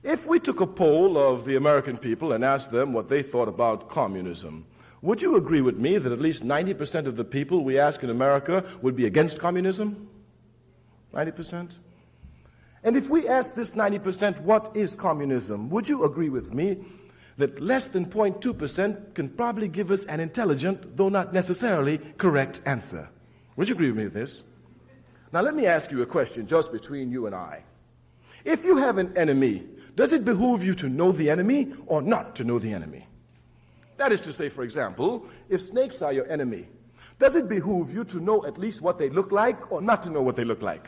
If we took a poll of the American people and asked them what they thought about communism, would you agree with me that at least 90% of the people we ask in America would be against communism? 90%? And if we ask this 90% what is communism, would you agree with me that less than 0.2% can probably give us an intelligent, though not necessarily correct answer? Would you agree with me with this? Now let me ask you a question just between you and I. If you have an enemy, does it behoove you to know the enemy or not to know the enemy? That is to say, for example, if snakes are your enemy, does it behoove you to know at least what they look like or not to know what they look like?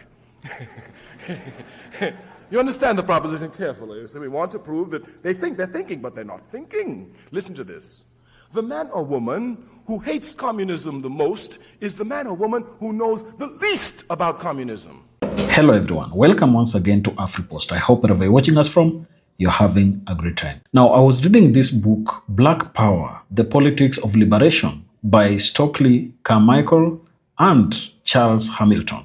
You understand the proposition carefully. So we want to prove that they think they're thinking, but they're not thinking. Listen to this. The man or woman who hates communism the most is the man or woman who knows the least about communism. Hello everyone, welcome once again to AfriPost. I hope wherever you're watching us from, you're having a great time. Now, I was reading this book, Black Power, The Politics of Liberation by Stokely Carmichael and Charles Hamilton.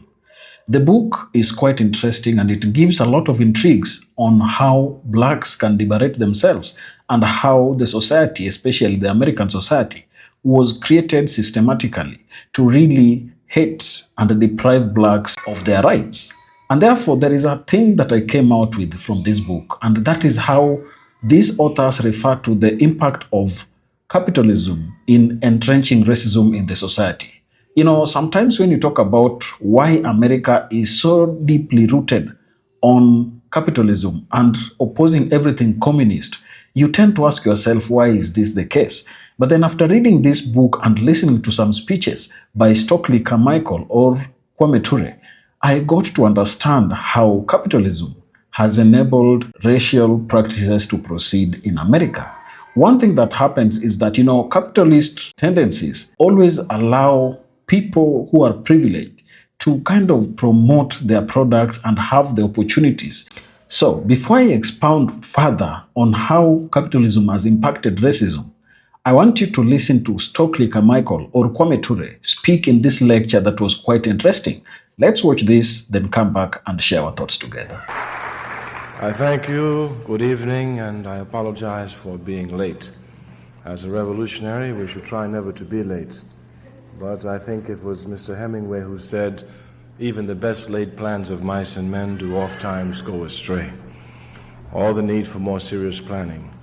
The book is quite interesting and it gives a lot of intrigues on how blacks can liberate themselves and how the society, especially the American society, was created systematically to really hate and deprive blacks of their rights. And therefore, there is a thing that I came out with from this book, and that is how these authors refer to the impact of capitalism in entrenching racism in the society. You know, sometimes when you talk about why America is so deeply rooted on capitalism and opposing everything communist, you tend to ask yourself, why is this the case? But then after reading this book and listening to some speeches by Stokely Carmichael or Kwame Ture, I got to understand how capitalism has enabled racial practices to proceed in America. One thing that happens is that, capitalist tendencies always allow people who are privileged to kind of promote their products and have the opportunities. So, before I expound further on how capitalism has impacted racism, I want you to listen to Stokely Carmichael or Kwame Ture speak in this lecture that was quite interesting. Let's watch this, then come back and share our thoughts together. I thank you, good evening, and I apologize for being late. As a revolutionary, we should try never to be late. But I think it was Mr. Hemingway who said, even the best laid plans of mice and men do oft times go astray. All the need for more serious planning.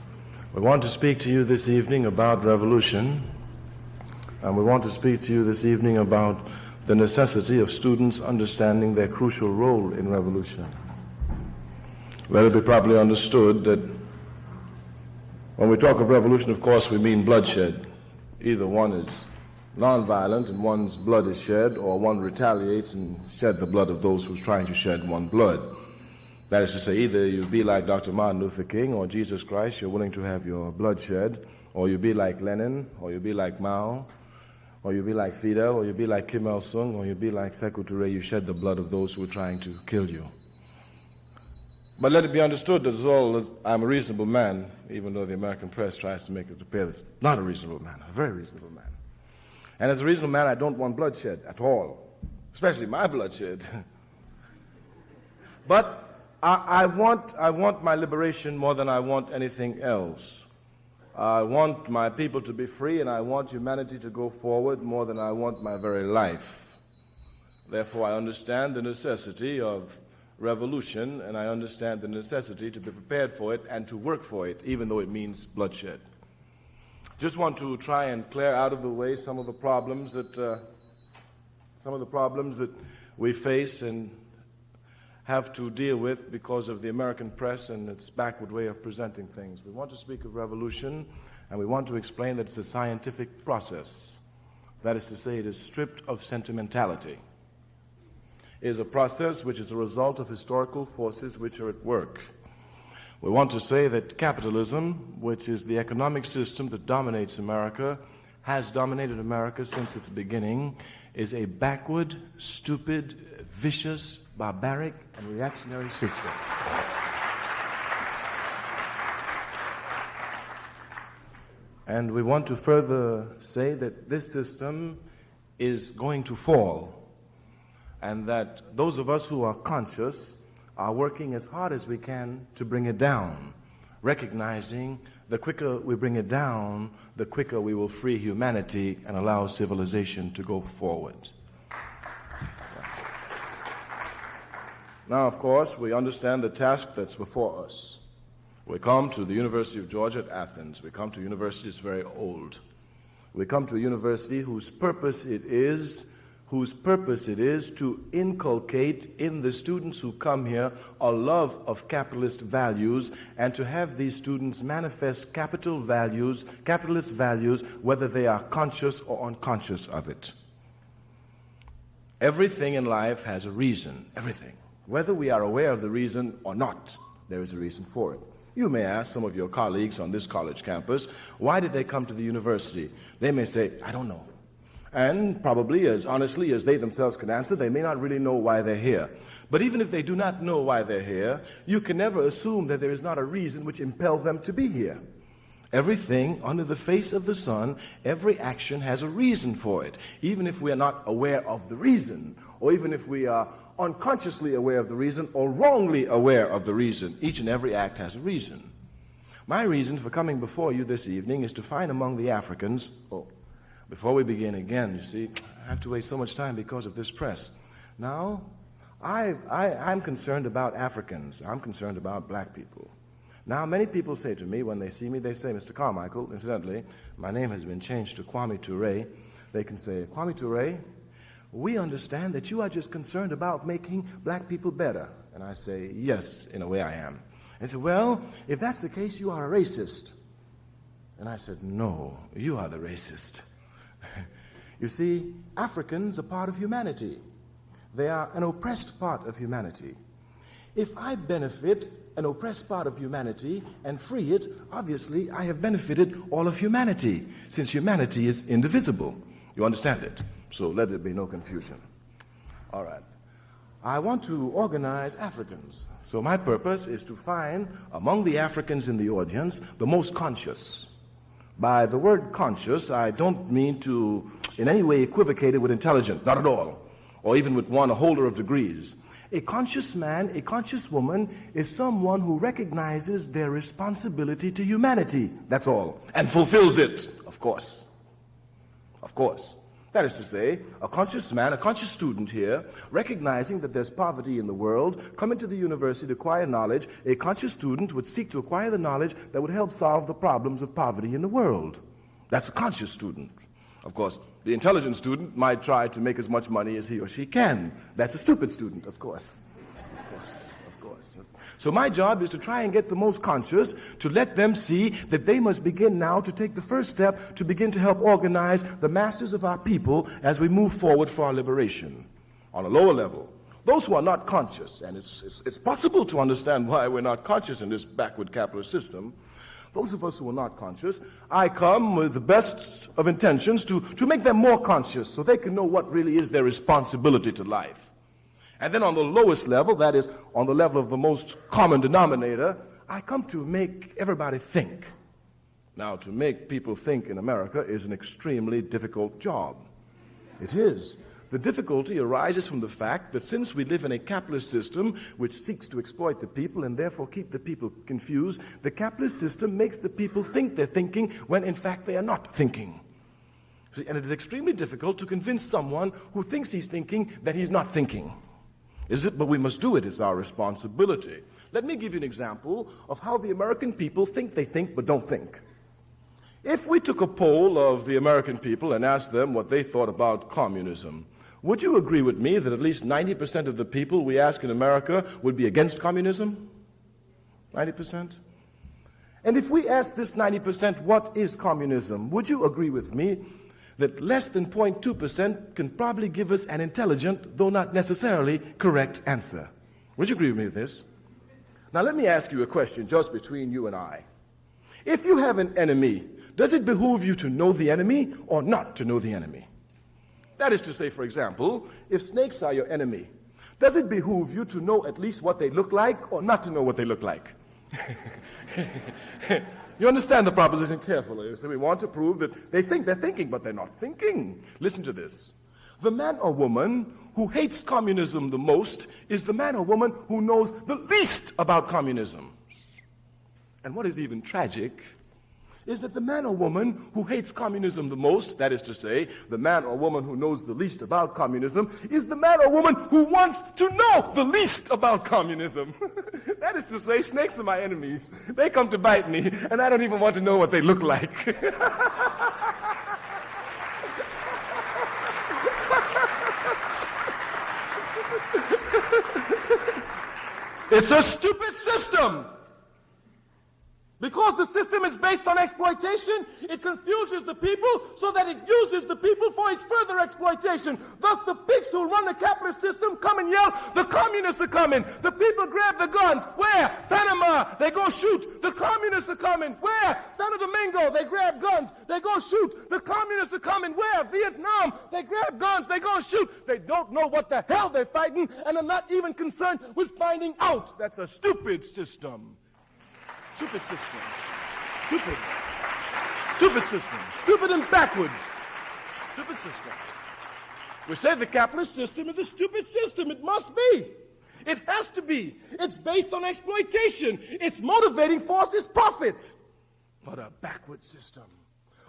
We want to speak to you this evening about revolution, and we want to speak to you this evening about the necessity of students understanding their crucial role in revolution. Let it be properly understood that when we talk of revolution, of course, we mean bloodshed. Either one is nonviolent and one's blood is shed, or one retaliates and shed the blood of those who's trying to shed one blood. That is to say, either you be like Dr. Martin Luther King or Jesus Christ, you're willing to have your blood shed, or you be like Lenin, or you be like Mao, or you be like Fidel, or you be like Kim Il-sung, or you be like Sekou Touré, you shed the blood of those who are trying to kill you. But let it be understood that I'm a reasonable man, even though the American press tries to make it appear that not a reasonable man, a very reasonable man. And as a reasonable man, I don't want bloodshed at all, especially my bloodshed. But I want my liberation more than I want anything else. I want my people to be free, and I want humanity to go forward more than I want my very life. Therefore, I understand the necessity of revolution, and I understand the necessity to be prepared for it and to work for it, even though it means bloodshed. Just want to try and clear out of the way some of the problems that we face and have to deal with because of the American press and its backward way of presenting things. We want to speak of revolution, and we want to explain that it's a scientific process. That is to say, it is stripped of sentimentality. It is a process which is a result of historical forces which are at work. We want to say that capitalism, which is the economic system that dominates America, has dominated America since its beginning, is a backward, stupid, vicious, barbaric, and reactionary system. And we want to further say that this system is going to fall, and that those of us who are conscious are working as hard as we can to bring it down, recognizing the quicker we bring it down, the quicker we will free humanity and allow civilization to go forward. Now, of course, we understand the task that's before us. We come to the University of Georgia at Athens. We come to a university that's very old. We come to a university whose purpose it is to inculcate in the students who come here a love of capitalist values and to have these students manifest capitalist values, whether they are conscious or unconscious of it. Everything in life has a reason, everything. Whether we are aware of the reason or not, there is a reason for it. You may ask some of your colleagues on this college campus, why did they come to the university? They may say, I don't know. And probably as honestly as they themselves can answer, they may not really know why they're here. But even if they do not know why they're here, you can never assume that there is not a reason which impelled them to be here. Everything under the face of the sun, every action has a reason for it, even if we are not aware of the reason, or even if we are unconsciously aware of the reason or wrongly aware of the reason. Each and every act has a reason. My reason for coming before you this evening is to find among the Africans, before we begin again, you see, I have to waste so much time because of this press. Now, I'm concerned about Africans. I'm concerned about black people. Now, many people say to me, when they see me, they say, Mr. Carmichael, incidentally, my name has been changed to Kwame Ture. They can say, Kwame Ture, we understand that you are just concerned about making black people better. And I say, yes, in a way I am. And they say, well, if that's the case, you are a racist. And I said, no, you are the racist. You see, Africans are part of humanity. They are an oppressed part of humanity. If I benefit an oppressed part of humanity and free it, obviously I have benefited all of humanity, since humanity is indivisible. You understand it? So let there be no confusion. All right. I want to organize Africans. So my purpose is to find among the Africans in the audience the most conscious. By the word conscious, I don't mean to in any way equivocate it with intelligent, not at all, or even with one a holder of degrees. A conscious man, a conscious woman is someone who recognizes their responsibility to humanity, that's all, and fulfills it, of course. Of course. That is to say, a conscious man, a conscious student here, recognizing that there's poverty in the world, coming to the university to acquire knowledge, a conscious student would seek to acquire the knowledge that would help solve the problems of poverty in the world. That's a conscious student. Of course, the intelligent student might try to make as much money as he or she can. That's a stupid student, of course. Of course. So my job is to try and get the most conscious, to let them see that they must begin now to take the first step to begin to help organize the masses of our people as we move forward for our liberation. On a lower level, those who are not conscious, and it's possible to understand why we're not conscious in this backward capitalist system, those of us who are not conscious, I come with the best of intentions to make them more conscious so they can know what really is their responsibility to life. And then on the lowest level, that is, on the level of the most common denominator, I come to make everybody think. Now, to make people think in America is an extremely difficult job. It is. The difficulty arises from the fact that since we live in a capitalist system which seeks to exploit the people and therefore keep the people confused, the capitalist system makes the people think they're thinking when in fact they are not thinking. See, and it is extremely difficult to convince someone who thinks he's thinking that he's not thinking. Is it? But we must do it. It's our responsibility. Let me give you an example of how the American people think they think but don't think. If we took a poll of the American people and asked them what they thought about communism, would you agree with me that at least 90% of the people we ask in America would be against communism? 90%? And if we ask this 90% what is communism, would you agree with me that less than 0.2% can probably give us an intelligent, though not necessarily correct answer? Would you agree with me with this? Now let me ask you a question just between you and I. If you have an enemy, does it behoove you to know the enemy or not to know the enemy? That is to say, for example, if snakes are your enemy, does it behoove you to know at least what they look like or not to know what they look like? You understand the proposition carefully. So we want to prove that they think they're thinking, but they're not thinking. Listen to this. The man or woman who hates communism the most is the man or woman who knows the least about communism. And what is even tragic is that the man or woman who hates communism the most, that is to say, the man or woman who knows the least about communism, is the man or woman who wants to know the least about communism. That is to say, snakes are my enemies. They come to bite me, and I don't even want to know what they look like. It's a stupid system. Because the system is based on exploitation, it confuses the people so that it uses the people for its further exploitation. Thus, the pigs who run the capitalist system come and yell, "The communists are coming." The people grab the guns. Where? Panama. They go shoot. The communists are coming. Where? Santo Domingo. They grab guns. They go shoot. The communists are coming. Where? Vietnam. They grab guns. They go shoot. They don't know what the hell they're fighting and are not even concerned with finding out. That's a stupid system. Stupid system. Stupid. Stupid system. Stupid and backwards. Stupid system. We say the capitalist system is a stupid system. It must be. It has to be. It's based on exploitation. Its motivating force is profit. But a backward system.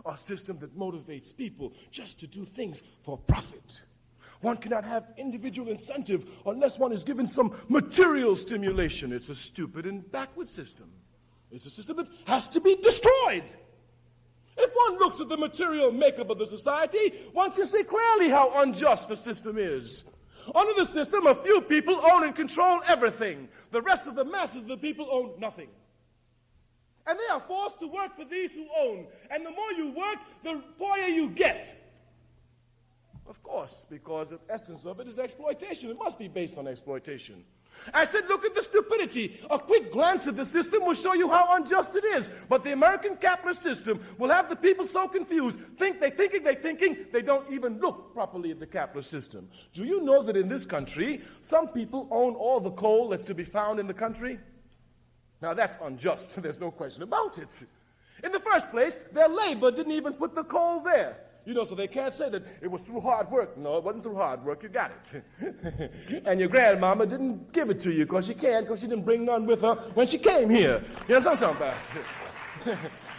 A system that motivates people just to do things for profit. One cannot have individual incentive unless one is given some material stimulation. It's a stupid and backward system. It's a system that has to be destroyed. If one looks at the material makeup of the society, one can see clearly how unjust the system is. Under the system, a few people own and control everything. The rest of the masses of the people own nothing. And they are forced to work for these who own. And the more you work, the poorer you get. Of course, because the essence of it is exploitation. It must be based on exploitation. I said, look at the stupidity. A quick glance at the system will show you how unjust it is. But the American capitalist system will have the people so confused, they're thinking, they don't even look properly at the capitalist system. Do you know that in this country, some people own all the coal that's to be found in the country? Now that's unjust. There's no question about it. In the first place, their labor didn't even put the coal there. You know, so they can't say that it was through hard work. No, it wasn't through hard work. You got it. And your grandmama didn't give it to you because she didn't bring none with her when she came here. You know what I'm talking about?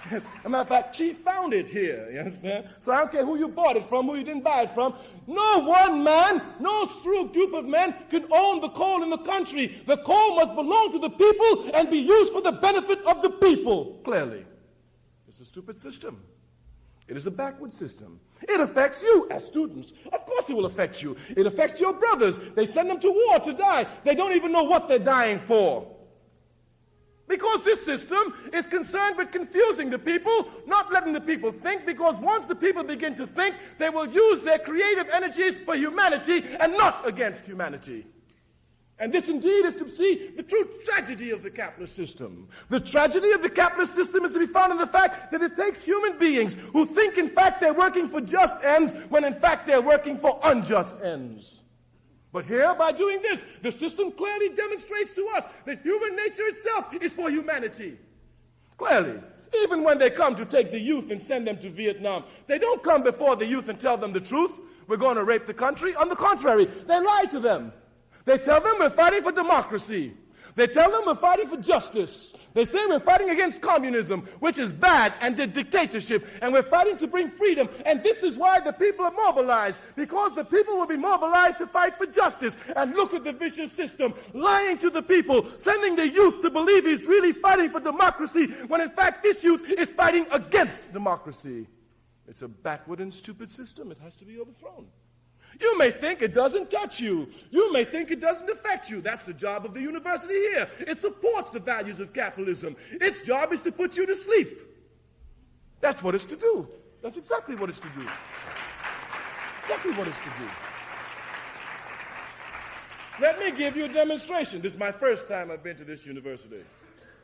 As a matter of fact, she found it here. You understand? So I don't care who you bought it from, who you didn't buy it from. No one man, no group of men can own the coal in the country. The coal must belong to the people and be used for the benefit of the people. Clearly. It's a stupid system. It is a backward system. It affects you as students. Of course it will affect you. It affects your brothers. They send them to war to die. They don't even know what they're dying for. Because this system is concerned with confusing the people, not letting the people think, because once the people begin to think, they will use their creative energies for humanity and not against humanity. And this indeed is to see the true tragedy of the capitalist system. The tragedy of the capitalist system is to be found in the fact that it takes human beings who think in fact they're working for just ends when in fact they're working for unjust ends. But here, by doing this, the system clearly demonstrates to us that human nature itself is for humanity. Clearly. Even when they come to take the youth and send them to Vietnam, they don't come before the youth and tell them the truth. We're going to rape the country. On the contrary, they lie to them. They tell them we're fighting for democracy. They tell them we're fighting for justice. They say we're fighting against communism, which is bad, and dictatorship, and we're fighting to bring freedom. And this is why the people are mobilized, because the people will be mobilized to fight for justice. And look at the vicious system, lying to the people, sending the youth to believe he's really fighting for democracy, when in fact this youth is fighting against democracy. It's a backward and stupid system. It has to be overthrown. You may think it doesn't touch you. You may think it doesn't affect you. That's the job of the university here. It supports the values of capitalism. Its job is to put you to sleep. That's what it's to do. That's exactly what it's to do. Exactly what it's to do. Let me give you a demonstration. This is my first time I've been to this university.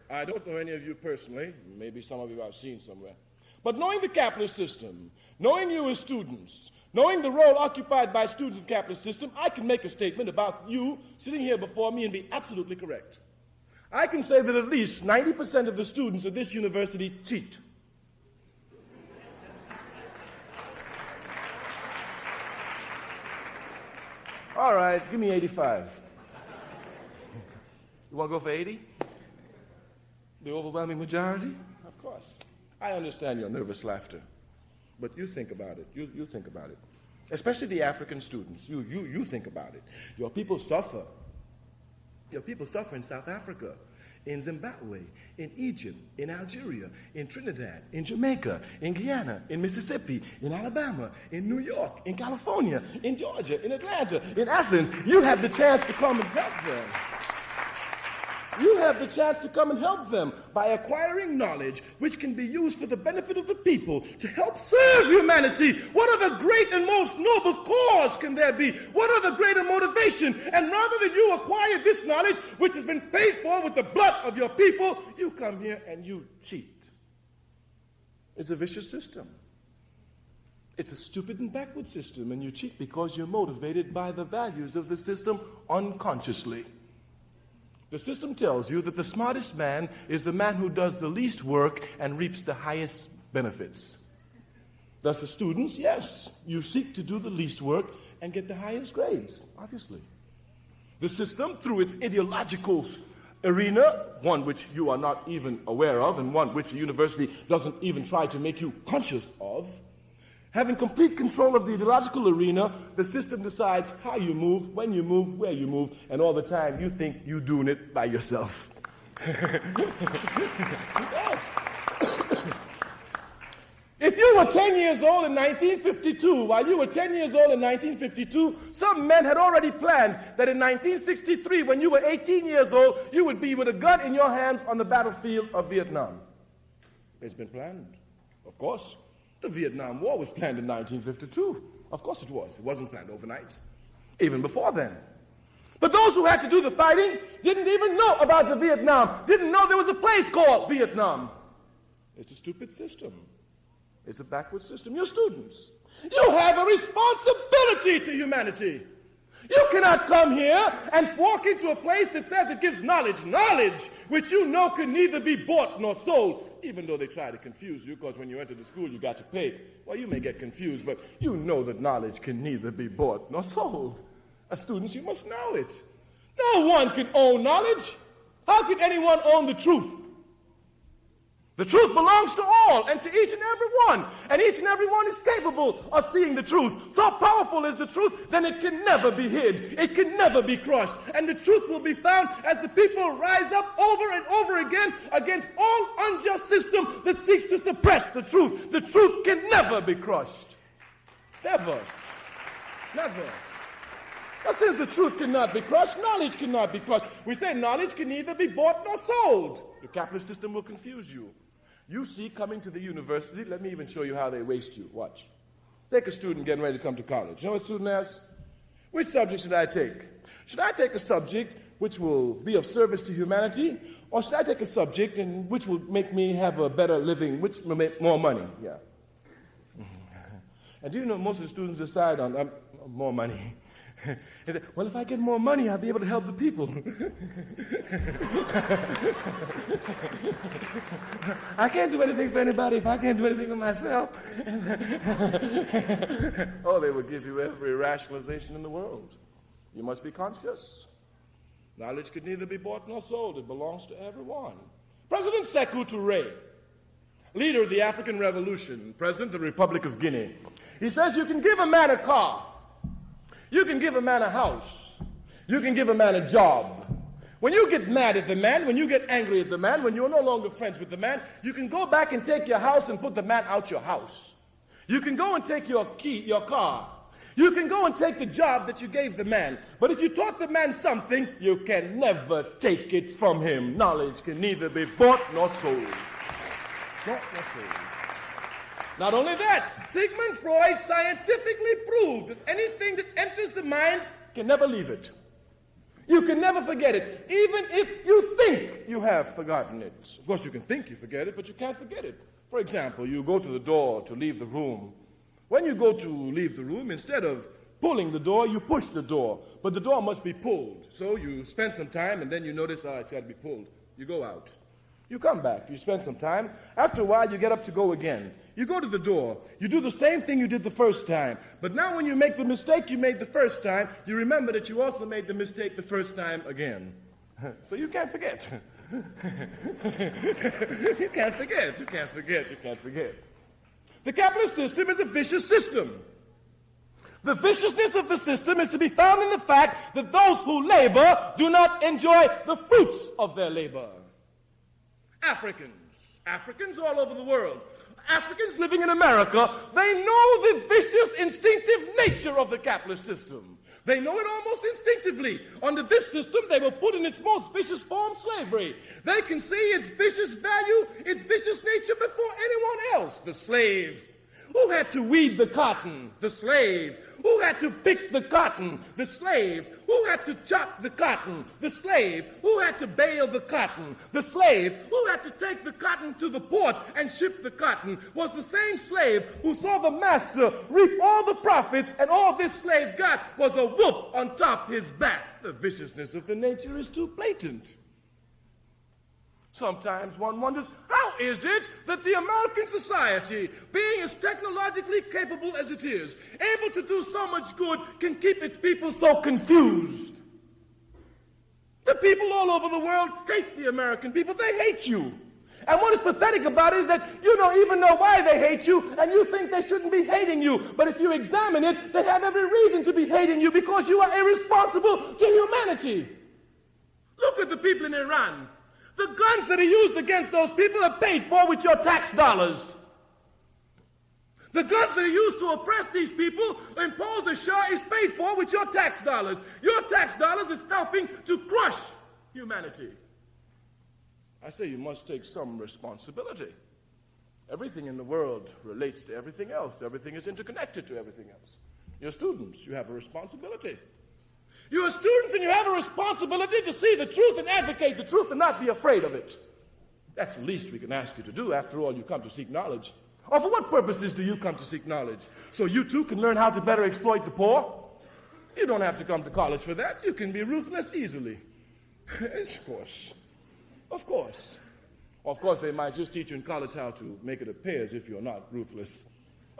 I don't know any of you personally. Maybe some of you I've seen somewhere. But knowing the capitalist system, knowing you as students, knowing the role occupied by students in the capitalist system, I can make a statement about you sitting here before me and be absolutely correct. I can say that at least 90% of the students at this university cheat. All right, give me 85. You want to go for 80? The overwhelming majority? Of course. I understand your nervous laughter. But you think about it. You think about it. Especially the African students. You think about it. Your people suffer. Your people suffer in South Africa, in Zimbabwe, in Egypt, in Algeria, in Trinidad, in Jamaica, in Guyana, in Mississippi, in Alabama, in New York, in California, in Georgia, in Atlanta, in Athens. You have the chance to come and help them. You have the chance to come and help them by acquiring knowledge which can be used for the benefit of the people to help serve humanity. What other great and most noble cause can there be? What other greater motivation? And rather than you acquire this knowledge which has been paid for with the blood of your people, you come here and you cheat. It's a vicious system. It's a stupid and backward system, and you cheat because you're motivated by the values of the system unconsciously. The system tells you that the smartest man is the man who does the least work and reaps the highest benefits. Thus, the students, yes, you seek to do the least work and get the highest grades, obviously. The system, through its ideological arena, one which you are not even aware of and one which the university doesn't even try to make you conscious of, having complete control of the ideological arena, the system decides how you move, when you move, where you move, and all the time you think you're doing it by yourself. Yes. If you were 10 years old in 1952, while you were 10 years old in 1952, some men had already planned that in 1963, when you were 18 years old, you would be with a gun in your hands on the battlefield of Vietnam. It's been planned, of course. The Vietnam War was planned in 1952. Of course it was. It wasn't planned overnight, even before then. But those who had to do the fighting didn't even know about the Vietnam, didn't know there was a place called Vietnam. It's a stupid system. It's a backward system. You're students. You have a responsibility to humanity. You cannot come here and walk into a place that says it gives knowledge which you know can neither be bought nor sold, even though they try to confuse you, because when you enter the school you got to pay. Well, you may get confused, but you know that knowledge can neither be bought nor sold. As students, you must know it. No one can own knowledge. How can anyone own the truth? The truth belongs to all and to each and every one. And each and every one is capable of seeing the truth. So powerful is the truth, then it can never be hid. It can never be crushed. And the truth will be found as the people rise up over and over again against all unjust system that seeks to suppress the truth. The truth can never be crushed. Never. Never. But since the truth cannot be crushed, knowledge cannot be crushed. We say knowledge can neither be bought nor sold. The capitalist system will confuse you. You see, coming to the university, let me even show you how they waste you. Watch. Take a student getting ready to come to college. You know what a student asks? Which subject should I take? Should I take a subject which will be of service to humanity, or should I take a subject which will make me have a better living, which will make more money? Yeah. And do you know most of the students decide on more money? They say, well, if I get more money, I'll be able to help the people. I can't do anything for anybody if I can't do anything for myself. Oh, they will give you every rationalization in the world. You must be conscious. Knowledge could neither be bought nor sold. It belongs to everyone. President Sekou Ture, leader of the African Revolution, president of the Republic of Guinea, he says you can give a man a car. You can give a man a house. You can give a man a job. When you get mad at the man, when you get angry at the man, when you're no longer friends with the man, you can go back and take your house and put the man out your house. You can go and take your car. You can go and take the job that you gave the man. But if you taught the man something, you can never take it from him. Knowledge can neither be bought nor sold. Bought nor sold. Not only that, Sigmund Freud scientifically proved that anything that enters the mind can never leave it. You can never forget it, even if you think you have forgotten it. Of course, you can think you forget it, but you can't forget it. For example, you go to the door to leave the room. When you go to leave the room, instead of pulling the door, you push the door. But the door must be pulled. So you spend some time, and then you notice, it's got to be pulled. You go out. You come back, you spend some time. After a while, you get up to go again. You go to the door. You do the same thing you did the first time. But now when you make the mistake you made the first time, you remember that you also made the mistake the first time again. So you can't forget. You can't forget. You can't forget. You can't forget. The capitalist system is a vicious system. The viciousness of the system is to be found in the fact that those who labor do not enjoy the fruits of their labor. Africans all over the world, Africans living in America, they know the vicious, instinctive nature of the capitalist system. They know it almost instinctively. Under this system, they were put in its most vicious form, slavery. They can see its vicious value, its vicious nature before anyone else. The slave. Who had to weed the cotton? The slave. Who had to pick the cotton? The slave. Who had to chop the cotton? The slave. Who had to bale the cotton? The slave. Who had to take the cotton to the port and ship the cotton? Was the same slave who saw the master reap all the profits, and all this slave got was a whoop on top his back. The viciousness of the nature is too blatant. Sometimes one wonders, how is it that the American society, being as technologically capable as it is, able to do so much good, can keep its people so confused? The people all over the world hate the American people. They hate you. And what is pathetic about it is that you don't even know why they hate you, and you think they shouldn't be hating you. But if you examine it, they have every reason to be hating you because you are irresponsible to humanity. Look at the people in Iran. The guns that are used against those people are paid for with your tax dollars. The guns that are used to oppress these people, impose a shah, is paid for with your tax dollars. Your tax dollars is helping to crush humanity. I say you must take some responsibility. Everything in the world relates to everything else. Everything is interconnected to everything else. You're students. You have a responsibility. You are students and you have a responsibility to see the truth and advocate the truth and not be afraid of it. That's the least we can ask you to do. After all, you come to seek knowledge. Or for what purposes do you come to seek knowledge? So you too can learn how to better exploit the poor? You don't have to come to college for that. You can be ruthless easily. Of course. Of course. Of course, they might just teach you in college how to make it appear as if you're not ruthless.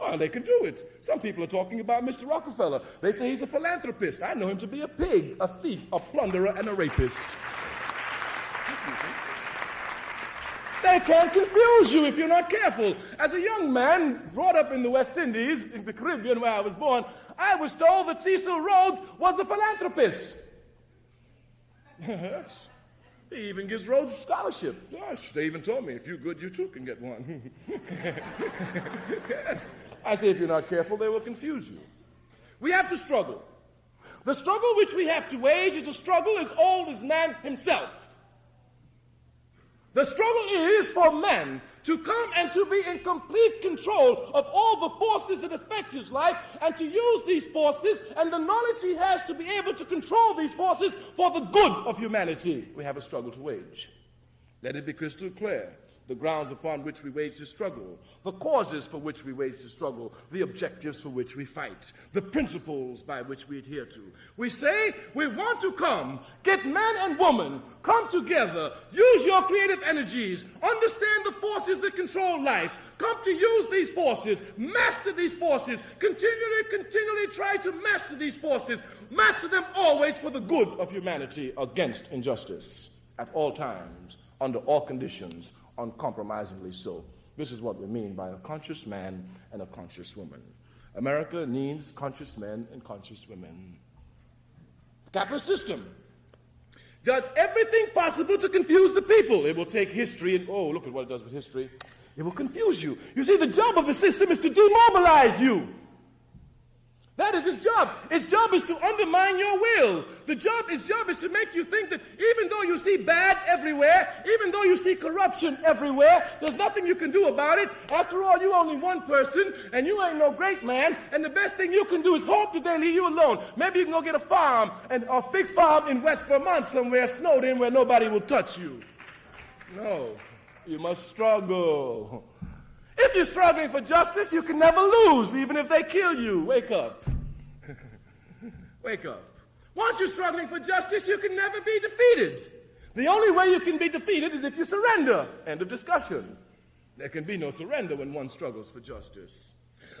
Oh, they can do it. Some people are talking about Mr. Rockefeller. They say he's a philanthropist. I know him to be a pig, a thief, a plunderer, and a rapist. They can confuse you if you're not careful. As a young man brought up in the West Indies, in the Caribbean where I was born, I was told that Cecil Rhodes was a philanthropist. Yes. He even gives Rhodes a scholarship. Yes, they even told me, if you're good, you too can get one. Yes. I say if you're not careful, they will confuse you. We have to struggle. The struggle which we have to wage is a struggle as old as man himself. The struggle is for man to come and to be in complete control of all the forces that affect his life and to use these forces and the knowledge he has to be able to control these forces for the good of humanity. We have a struggle to wage. Let it be crystal clear. The grounds upon which we wage the struggle, the causes for which we wage the struggle, the objectives for which we fight, the principles by which we adhere to. We say we want to come, get man and woman, come together, use your creative energies, understand the forces that control life, come to use these forces, master these forces, continually try to master these forces, master them always for the good of humanity against injustice at all times, under all conditions, uncompromisingly so. This is what we mean by a conscious man and a conscious woman. America needs conscious men and conscious women. The capitalist system does everything possible to confuse the people. It will take history and, oh, look at what it does with history. It will confuse you. You see, the job of the system is to demobilize you. That is its job. Its job is to undermine your will. Its job is to make you think that even though you see bad everywhere, even though you see corruption everywhere, there's nothing you can do about it. After all, you're only one person, and you ain't no great man, and the best thing you can do is hope that they leave you alone. Maybe you can go get a farm, a big farm in West Vermont somewhere, snowed in, where nobody will touch you. No, you must struggle. If you're struggling for justice, you can never lose, even if they kill you. Wake up. Wake up. Once you're struggling for justice, you can never be defeated. The only way you can be defeated is if you surrender. End of discussion. There can be no surrender when one struggles for justice.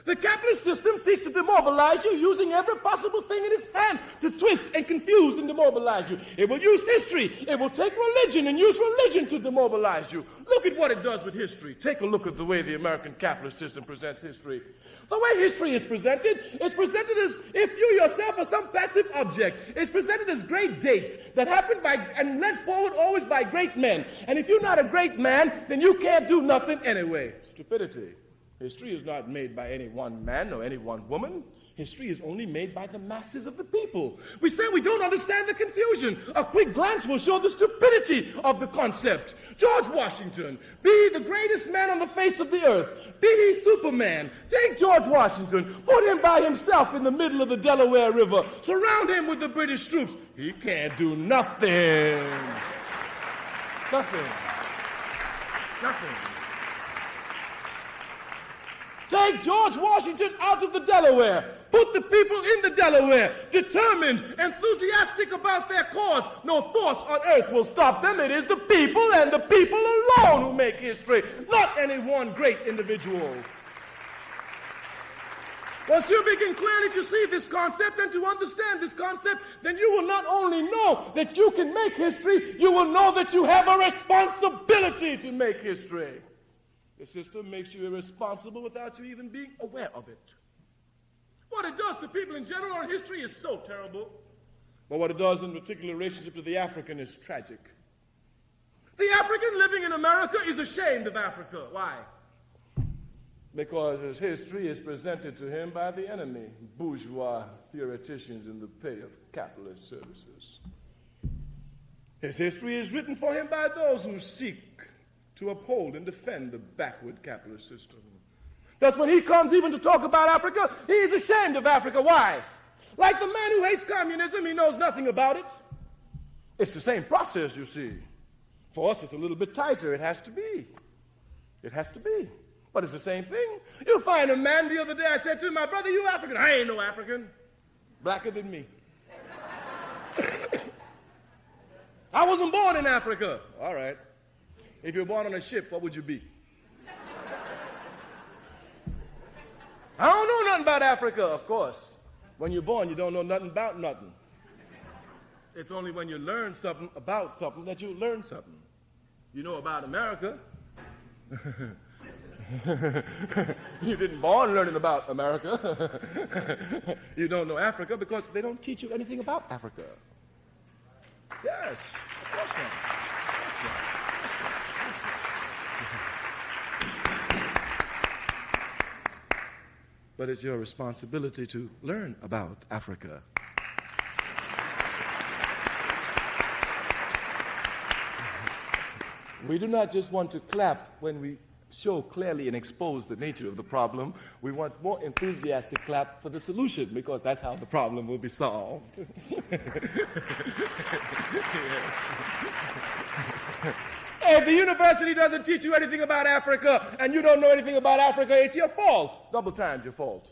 The capitalist system seeks to demobilize you using every possible thing in its hand to twist and confuse and demobilize you. It will use history. It will take religion and use religion to demobilize you. Look at what it does with history. Take a look at the way the American capitalist system presents history. The way history is presented as if you yourself are some passive object. It's presented as great dates that happened by and led forward always by great men. And if you're not a great man, then you can't do nothing anyway. Stupidity. History is not made by any one man or any one woman. History is only made by the masses of the people. We say we don't understand the confusion. A quick glance will show the stupidity of the concept. George Washington, be he the greatest man on the face of the earth, be he Superman, take George Washington, put him by himself in the middle of the Delaware River, surround him with the British troops. He can't do nothing. Nothing. Nothing. Take George Washington out of the Delaware. Put the people in the Delaware, determined, enthusiastic about their cause. No force on earth will stop them. It is the people and the people alone who make history, not any one great individual. Once you begin clearly to see this concept and to understand this concept, then you will not only know that you can make history, you will know that you have a responsibility to make history. The system makes you irresponsible without you even being aware of it. What it does to people in general in history is so terrible. But what it does in particular relationship to the African is tragic. The African living in America is ashamed of Africa. Why? Because his history is presented to him by the enemy, bourgeois theoreticians in the pay of capitalist services. His history is written for him by those who seek to uphold and defend the backward capitalist system. Thus, when he comes even to talk about Africa, he is ashamed of Africa. Why? Like the man who hates communism, he knows nothing about it. It's the same process, you see. For us, it's a little bit tighter. It has to be. It has to be. But it's the same thing. You'll find a man the other day, I said to him, my brother, you African? I ain't no African. Blacker than me. I wasn't born in Africa. All right. If you were born on a ship, what would you be? I don't know nothing about Africa, of course. When you're born, you don't know nothing about nothing. It's only when you learn something about something that you learn something. You know about America. You didn't born learning about America. You don't know Africa because they don't teach you anything about Africa. Yes, of course not. Of course not. But it's your responsibility to learn about Africa. We do not just want to clap when we show clearly and expose the nature of the problem. We want more enthusiastic clap for the solution, because that's how the problem will be solved. Yes. If the university doesn't teach you anything about Africa and you don't know anything about Africa, it's your fault. Double times your fault.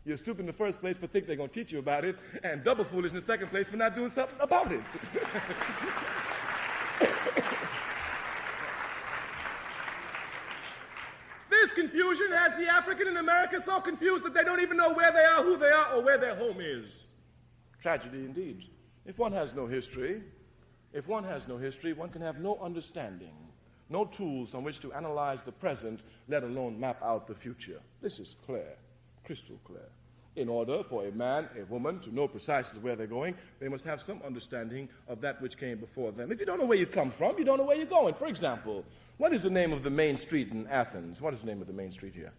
You're stupid in the first place for thinking they're going to teach you about it, and double foolish in the second place for not doing something about it. This confusion has the African in America so confused that they don't even know where they are, who they are, or where their home is. Tragedy indeed. If one has no history, one can have no understanding, no tools on which to analyze the present, let alone map out the future. This is clear, crystal clear. In order for a man, a woman to know precisely where they're going, they must have some understanding of that which came before them. If you don't know where you come from, you don't know where you're going. For example, what is the name of the main street in Athens? What is the name of the main street here?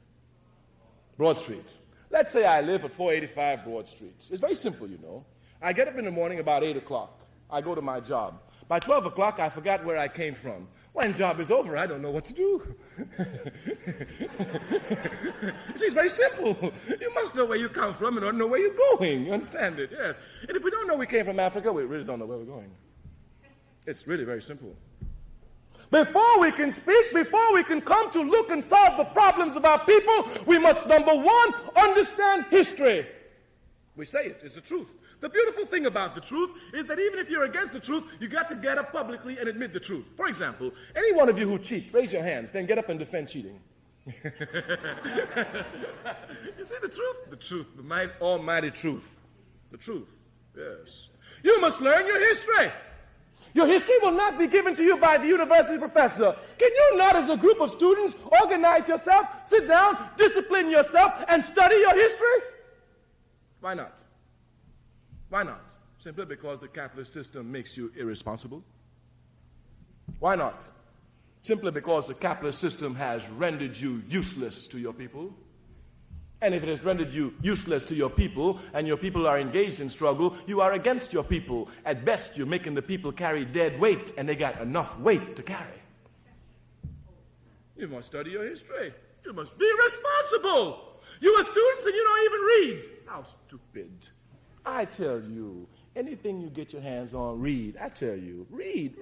Broad Street. Let's say I live at 485 Broad Street. It's very simple, you know. I get up in the morning about 8 o'clock. I go to my job. By 12 o'clock, I forgot where I came from. When job is over, I don't know what to do. See, it's very simple. You must know where you come from in order to know where you're going. You understand it? Yes. And if we don't know we came from Africa, we really don't know where we're going. It's really very simple. Before we can speak, before we can come to look and solve the problems of our people, we must, number one, understand history. We say it, it's the truth. The beautiful thing about the truth is that even if you're against the truth, you got to get up publicly and admit the truth. For example, any one of you who cheat, raise your hands, then get up and defend cheating. You see the truth? The truth, the almighty truth. The truth, yes. You must learn your history. Your history will not be given to you by the university professor. Can you not, as a group of students, organize yourself, sit down, discipline yourself, and study your history? Why not? Why not? Simply because the capitalist system makes you irresponsible? Why not? Simply because the capitalist system has rendered you useless to your people? And if it has rendered you useless to your people, and your people are engaged in struggle, you are against your people. At best, you're making the people carry dead weight, and they got enough weight to carry. You must study your history. You must be responsible. You are students and you don't even read. How stupid. I tell you, anything you get your hands on, read. I tell you, read.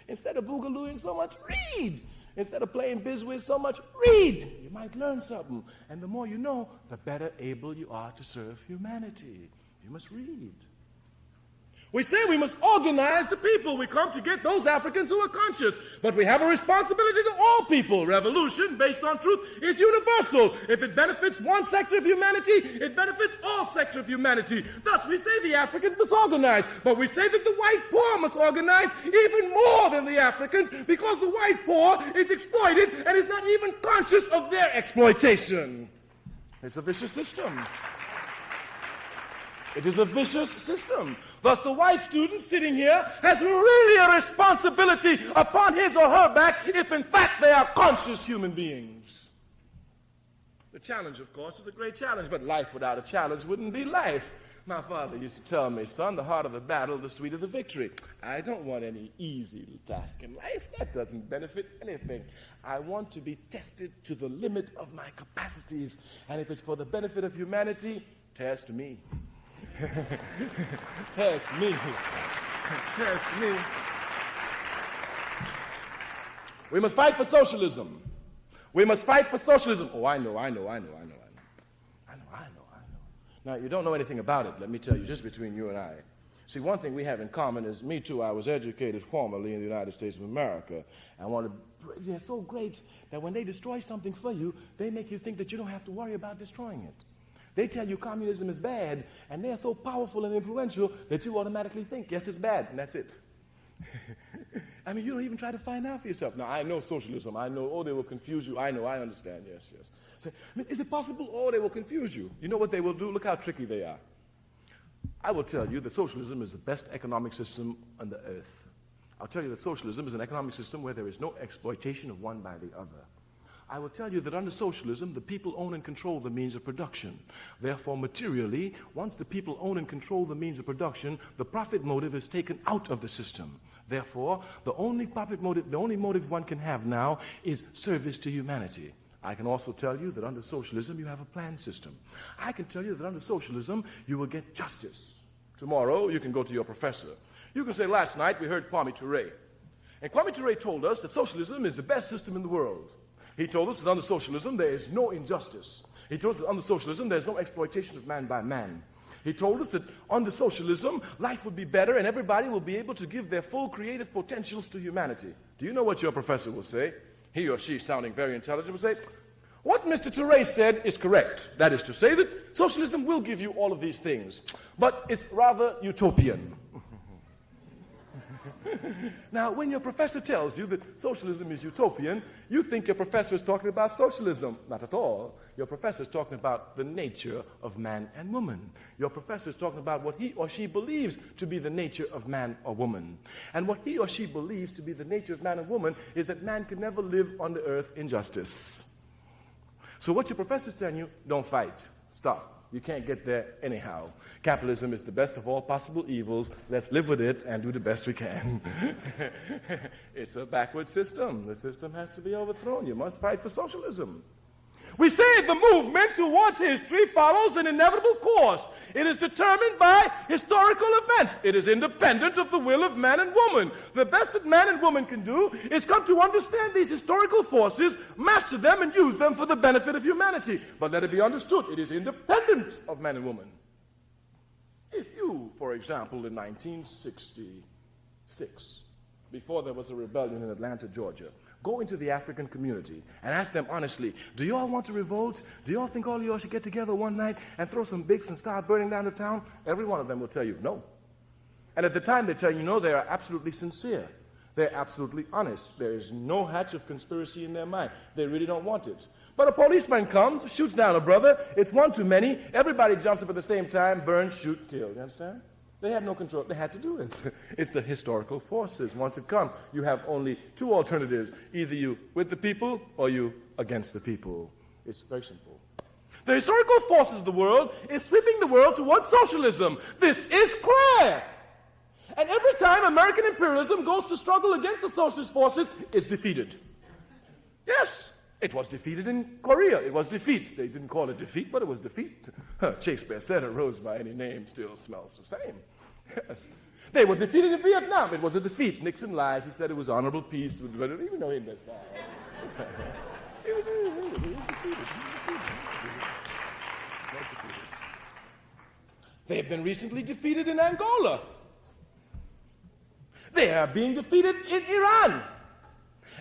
Instead of boogalooing so much, read. Instead of playing bizwiz so much, read. You might learn something. And the more you know, the better able you are to serve humanity. You must read. We say we must organize the people. We come to get those Africans who are conscious. But we have a responsibility to all people. Revolution based on truth is universal. If it benefits one sector of humanity, it benefits all sectors of humanity. Thus, we say the Africans must organize. But we say that the white poor must organize even more than the Africans because the white poor is exploited and is not even conscious of their exploitation. It's a vicious system. It is a vicious system. Thus, the white student sitting here has really a responsibility upon his or her back if, in fact, they are conscious human beings. The challenge, of course, is a great challenge, but life without a challenge wouldn't be life. My father used to tell me, son, the harder the battle, the sweeter the victory. I don't want any easy task in life. That doesn't benefit anything. I want to be tested to the limit of my capacities. And if it's for the benefit of humanity, test me. Test me. Test me. We must fight for socialism. We must fight for socialism. Oh, I know. Now, you don't know anything about it, let me tell you, just between you and I. See, one thing we have in common is me too. I was educated formerly in the United States of America. They're so great that when they destroy something for you, they make you think that you don't have to worry about destroying it. They tell you communism is bad, and they're so powerful and influential that you automatically think, yes, it's bad, and that's it. I mean, you don't even try to find out for yourself. Now, I know socialism. I know, they will confuse you. I know, I understand, yes. So, I mean, is it possible? They will confuse you. You know what they will do? Look how tricky they are. I will tell you that socialism is the best economic system on the earth. I'll tell you that socialism is an economic system where there is no exploitation of one by the other. I will tell you that under socialism, the people own and control the means of production. Therefore, materially, once the people own and control the means of production, the profit motive is taken out of the system. Therefore, the only motive one can have now is service to humanity. I can also tell you that under socialism, you have a planned system. I can tell you that under socialism, you will get justice. Tomorrow, you can go to your professor. You can say, last night, we heard Kwame Ture. And Kwame Ture told us that socialism is the best system in the world. He told us that under socialism, there is no injustice. He told us that under socialism, there's no exploitation of man by man. He told us that under socialism, life would be better and everybody will be able to give their full creative potentials to humanity. Do you know what your professor will say? He or she, sounding very intelligent, will say, what Mr. Ture said is correct. That is to say that socialism will give you all of these things, but it's rather utopian. Now, when your professor tells you that socialism is utopian, you think your professor is talking about socialism. Not at all. Your professor is talking about the nature of man and woman. Your professor is talking about what he or she believes to be the nature of man or woman. And what he or she believes to be the nature of man and woman is that man can never live on the earth in justice. So what your professor is telling you, don't fight. Stop. You can't get there anyhow. Capitalism is the best of all possible evils. Let's live with it and do the best we can. It's a backward system. The system has to be overthrown. You must fight for socialism. We say the movement towards history follows an inevitable course. It is determined by historical events. It is independent of the will of man and woman. The best that man and woman can do is come to understand these historical forces, master them, and use them for the benefit of humanity. But let it be understood, it is independent of man and woman. If you, for example, in 1966, before there was a rebellion in Atlanta, Georgia, go into the African community and ask them honestly, do you all want to revolt? Do you all think all of you all should get together one night and throw some bricks and start burning down the town? Every one of them will tell you no. And at the time they tell you no, they are absolutely sincere. They're absolutely honest. There is no hatch of conspiracy in their mind. They really don't want it. But a policeman comes, shoots down a brother. It's one too many. Everybody jumps up at the same time, burn, shoot, kill. You understand? They had no control. They had to do it. It's the historical forces. Once it comes, you have only two alternatives. Either you with the people or you against the people. It's very simple. The historical forces of the world is sweeping the world towards socialism. This is clear. And every time American imperialism goes to struggle against the socialist forces, it's defeated. Yes, it was defeated in Korea. It was defeat. They didn't call it defeat, but it was defeat. Shakespeare said a rose by any name still smells the same. Yes. They were defeated in Vietnam. It was a defeat. Nixon lied. He said it was honorable peace. Even though he didn't He was defeated. They have been recently defeated in Angola. They are being defeated in Iran.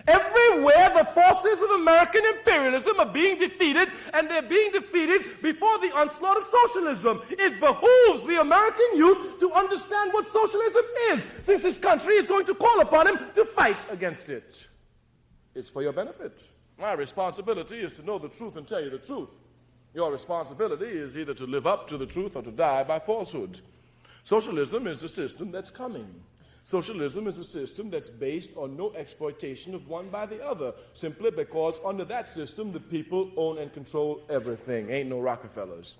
Everywhere the forces of American imperialism are being defeated, and they're being defeated before the onslaught of socialism. It behooves the American youth to understand what socialism is, since this country is going to call upon him to fight against it. It's for your benefit. My responsibility is to know the truth and tell you the truth. Your responsibility is either to live up to the truth or to die by falsehood. Socialism is the system that's coming. Socialism is a system that's based on no exploitation of one by the other, simply because under that system the people own and control everything. Ain't no Rockefellers.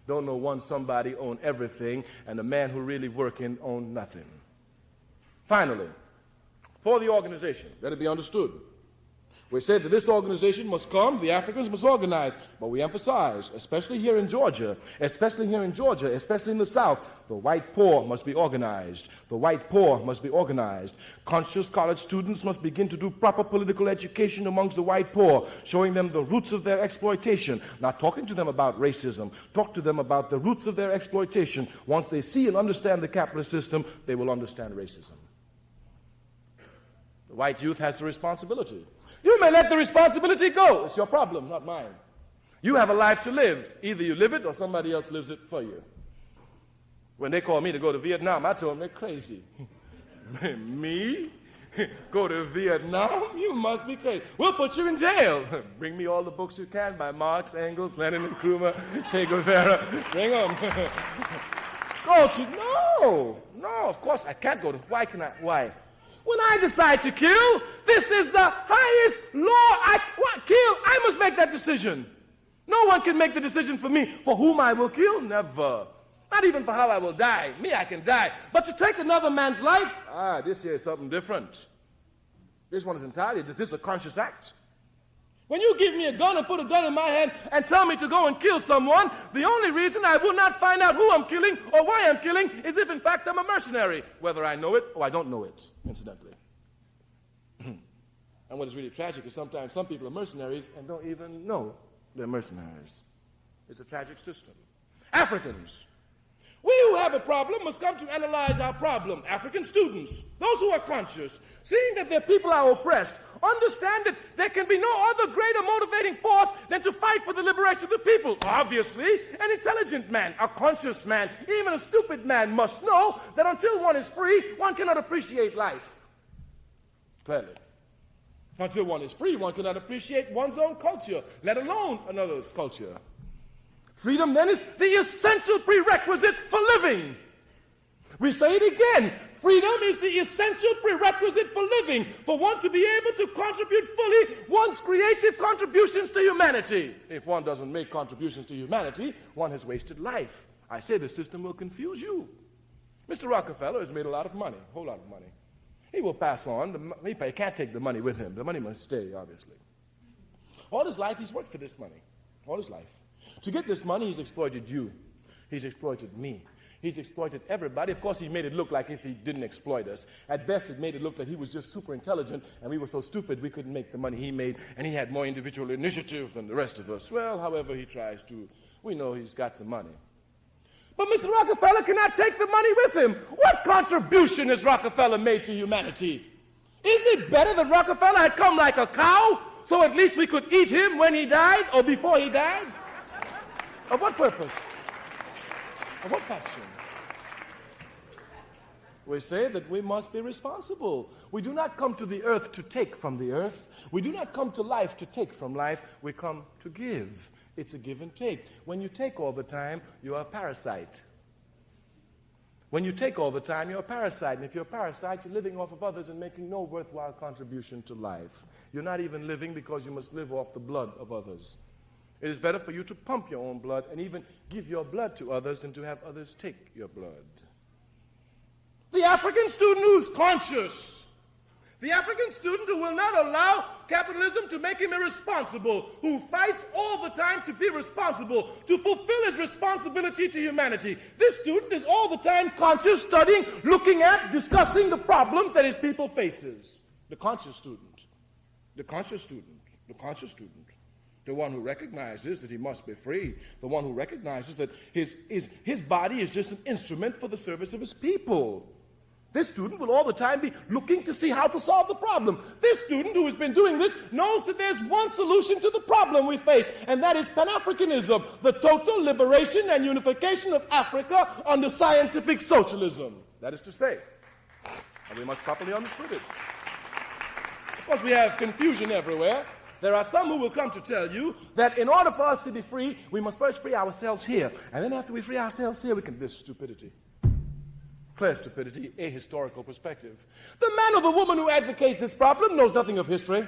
Don't know one somebody own everything, and the man who really working own nothing. Finally, for the organization, let it be understood. We said that this organization must come, the Africans must organize, but we emphasize, especially here in Georgia, especially in the South, the white poor must be organized. The white poor must be organized. Conscious college students must begin to do proper political education amongst the white poor, showing them the roots of their exploitation. Not talking to them about racism. Talk to them about the roots of their exploitation. Once they see and understand the capitalist system, they will understand racism. The white youth has the responsibility. You may let the responsibility go. It's your problem, not mine. You have a life to live. Either you live it or somebody else lives it for you. When they called me to go to Vietnam, I told them they're crazy. Me? Go to Vietnam? You must be crazy. We'll put you in jail. Bring me all the books you can by Marx, Engels, Lenin, and Nkrumah, Che Guevara. Bring them. No, of course I can't go to. Why? When I decide to kill, this is the highest law. I must make that decision. No one can make the decision for me. For whom I will kill? Never. Not even for how I will die. Me, I can die. But to take another man's life? This here is something different. This one is entirely, this is a conscious act. When you give me a gun and put a gun in my hand and tell me to go and kill someone, the only reason I will not find out who I'm killing or why I'm killing is if in fact I'm a mercenary, whether I know it or I don't know it, incidentally. And what is really tragic is sometimes some people are mercenaries and don't even know they're mercenaries. It's a tragic system. Africans. We who have a problem must come to analyze our problem. African students, those who are conscious, seeing that their people are oppressed, understand that there can be no other greater motivating force than to fight for the liberation of the people. Obviously, an intelligent man, a conscious man, even a stupid man must know that until one is free, one cannot appreciate life. Clearly. Until one is free, one cannot appreciate one's own culture, let alone another's culture. Freedom, then, is the essential prerequisite for living. We say it again. Freedom is the essential prerequisite for living, for one to be able to contribute fully one's creative contributions to humanity. If one doesn't make contributions to humanity, one has wasted life. I say the system will confuse you. Mr. Rockefeller has made a lot of money, a whole lot of money. He will pass on. He can't take the money with him. The money must stay, obviously. All his life, he's worked for this money. All his life. To get this money, he's exploited you. He's exploited me. He's exploited everybody. Of course, he made it look like if he didn't exploit us. At best, it made it look like he was just super intelligent, and we were so stupid we couldn't make the money he made, and he had more individual initiative than the rest of us. Well, however he tries to, we know he's got the money. But Mr. Rockefeller cannot take the money with him. What contribution has Rockefeller made to humanity? Isn't it better that Rockefeller had come like a cow, so at least we could eat him when he died or before he died? Of what purpose? Of what faction? We say that we must be responsible. We do not come to the earth to take from the earth. We do not come to life to take from life. We come to give. It's a give and take. When you take all the time, you are a parasite. When you take all the time, you're a parasite. And if you're a parasite, you're living off of others and making no worthwhile contribution to life. You're not even living because you must live off the blood of others. It is better for you to pump your own blood and even give your blood to others than to have others take your blood. The African student who's conscious, the African student who will not allow capitalism to make him irresponsible, who fights all the time to be responsible, to fulfill his responsibility to humanity. This student is all the time conscious, studying, looking at, discussing the problems that his people faces. The conscious student, the conscious student, the conscious student. The one who recognizes that he must be free, the one who recognizes that his body is just an instrument for the service of his people. This student will all the time be looking to see how to solve the problem. This student who has been doing this knows that there's one solution to the problem we face, and that is Pan-Africanism, the total liberation and unification of Africa under scientific socialism. That is to say, and we must properly understand it. Of course, we have confusion everywhere. There are some who will come to tell you that in order for us to be free, we must first free ourselves here. And then after we free ourselves here, we can... This is stupidity. Clear stupidity, ahistorical perspective. The man or the woman who advocates this problem knows nothing of history.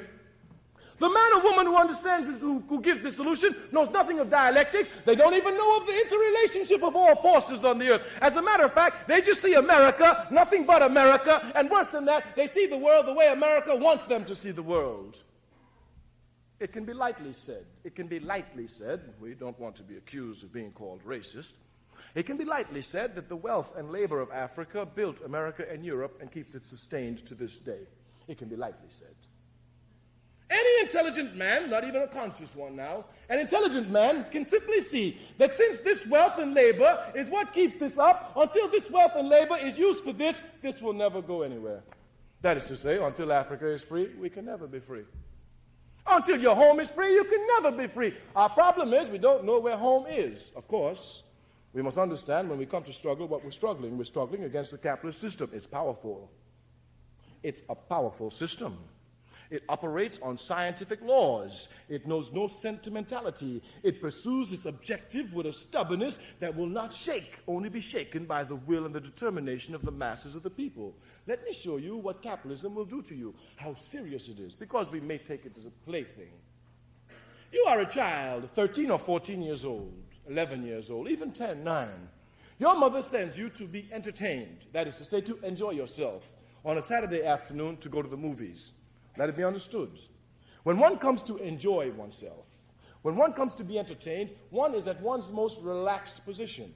The man or woman who understands this, who gives this solution, knows nothing of dialectics. They don't even know of the interrelationship of all forces on the earth. As a matter of fact, they just see America, nothing but America, and worse than that, they see the world the way America wants them to see the world. It can be lightly said. It can be lightly said. We don't want to be accused of being called racist. It can be lightly said that the wealth and labor of Africa built America and Europe and keeps it sustained to this day. It can be lightly said. Any intelligent man, not even a conscious one now, an intelligent man can simply see that since this wealth and labor is what keeps this up, until this wealth and labor is used for this, this will never go anywhere. That is to say, until Africa is free, we can never be free. Until your home is free, you can never be free. Our problem is we don't know where home is, of course. We must understand when we come to struggle what we're struggling. We're struggling against the capitalist system. It's powerful. It's a powerful system. It operates on scientific laws. It knows no sentimentality. It pursues its objective with a stubbornness that will not shake, only be shaken by the will and the determination of the masses of the people. Let me show you what capitalism will do to you, how serious it is, because we may take it as a plaything. You are a child, 13 or 14 years old, 11 years old, even 10, 9. Your mother sends you to be entertained, that is to say, to enjoy yourself, on a Saturday afternoon to go to the movies. Let it be understood. When one comes to enjoy oneself, when one comes to be entertained, one is at one's most relaxed position.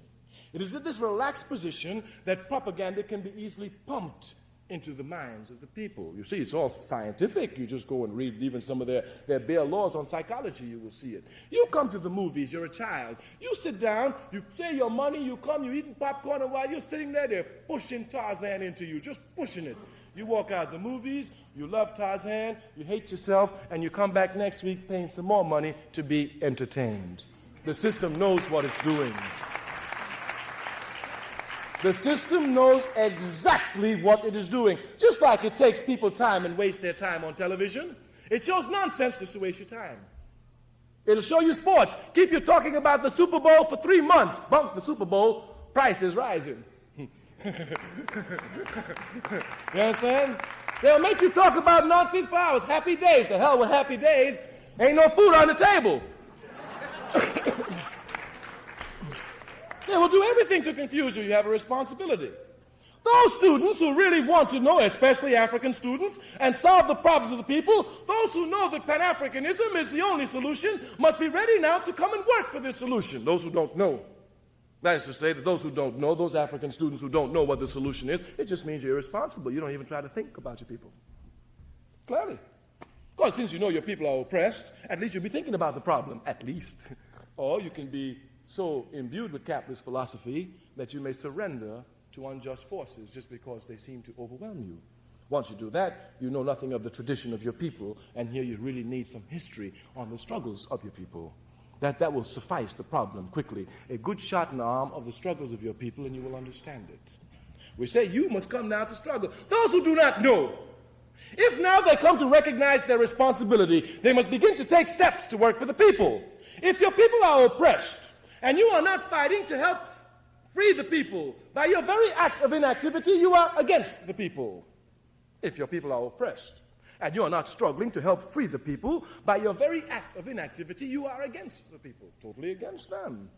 It is at this relaxed position that propaganda can be easily pumped into the minds of the people. You see, it's all scientific. You just go and read even some of their bare laws on psychology, you will see it. You come to the movies, you're a child. You sit down, you pay your money, you come, you're eating popcorn, and while you're sitting there, they're pushing Tarzan into you, just pushing it. You walk out of the movies, you love Tarzan, you hate yourself, and you come back next week paying some more money to be entertained. The system knows what it's doing. The system knows exactly what it is doing. Just like it takes people time and waste their time on television. It shows nonsense just to waste your time. It'll show you sports. Keep you talking about the Super Bowl for 3 months. Bunk the Super Bowl, price is rising. You understand? They'll make you talk about nonsense for hours. Happy days. The hell with happy days. Ain't no food on the table. They will do everything to confuse you. You have a responsibility. Those students who really want to know, especially African students, and solve the problems of the people, those who know that Pan-Africanism is the only solution, must be ready now to come and work for this solution. Those who don't know. That is to say that those who don't know, those African students who don't know what the solution is, it just means you're irresponsible. You don't even try to think about your people. Clearly. Of course, since you know your people are oppressed, at least you'll be thinking about the problem. At least. Or you can be so imbued with capitalist philosophy that you may surrender to unjust forces just because they seem to overwhelm you. Once you do that, you know nothing of the tradition of your people, and here you really need some history on the struggles of your people. That will suffice the problem quickly. A good shot in the arm of the struggles of your people, and you will understand it. We say you must come now to struggle. Those who do not know, if now they come to recognize their responsibility, they must begin to take steps to work for the people. If your people are oppressed, and you are not fighting to help free the people, by your very act of inactivity, you are against the people. If your people are oppressed, and you are not struggling to help free the people, by your very act of inactivity, you are against the people, totally against them.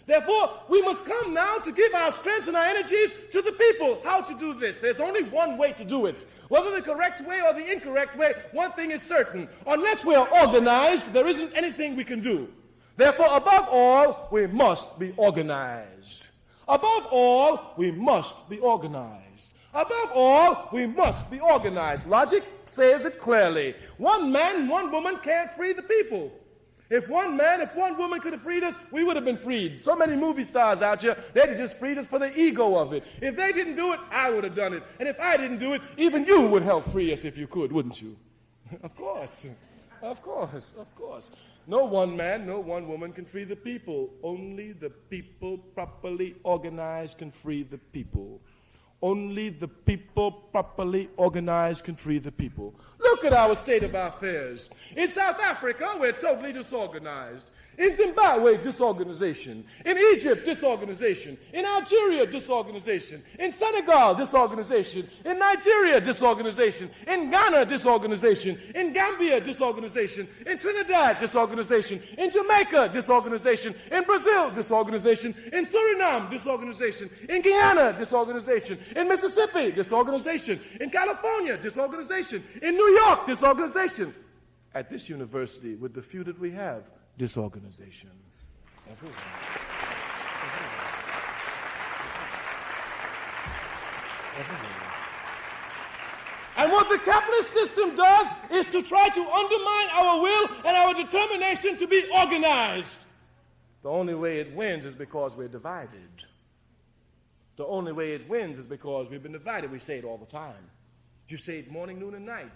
Therefore, we must come now to give our strengths and our energies to the people. How to do this? There's only one way to do it. Whether the correct way or the incorrect way, one thing is certain. Unless we are organized, there isn't anything we can do. Therefore, above all, we must be organized. Above all, we must be organized. Above all, we must be organized. Logic says it clearly. One man, one woman can't free the people. If one man, if one woman could have freed us, we would have been freed. So many movie stars out here, they'd have just freed us for the ego of it. If they didn't do it, I would have done it. And if I didn't do it, even you would help free us if you could, wouldn't you? Of course. Of course. Of course. No one man, no one woman can free the people. Only the people properly organized can free the people. Only the people properly organized can free the people. Look at our state of affairs. In South Africa, we're totally disorganized. In Zimbabwe, disorganization. In Egypt, disorganization. In Algeria, disorganization. In Senegal, disorganization. In Nigeria, disorganization. In Ghana, disorganization. In Gambia, disorganization. In Trinidad, disorganization. In Jamaica, disorganization. In Brazil, disorganization. In Suriname, disorganization. In Guyana, disorganization. In Mississippi, disorganization. In California, disorganization. In New York, disorganization. At this university, with the few that we have, disorganization. Everywhere. Everywhere. And what the capitalist system does is to try to undermine our will and our determination to be organized. The only way it wins is because we're divided. The only way it wins is because we've been divided. We say it all the time. You say it morning, noon, and night.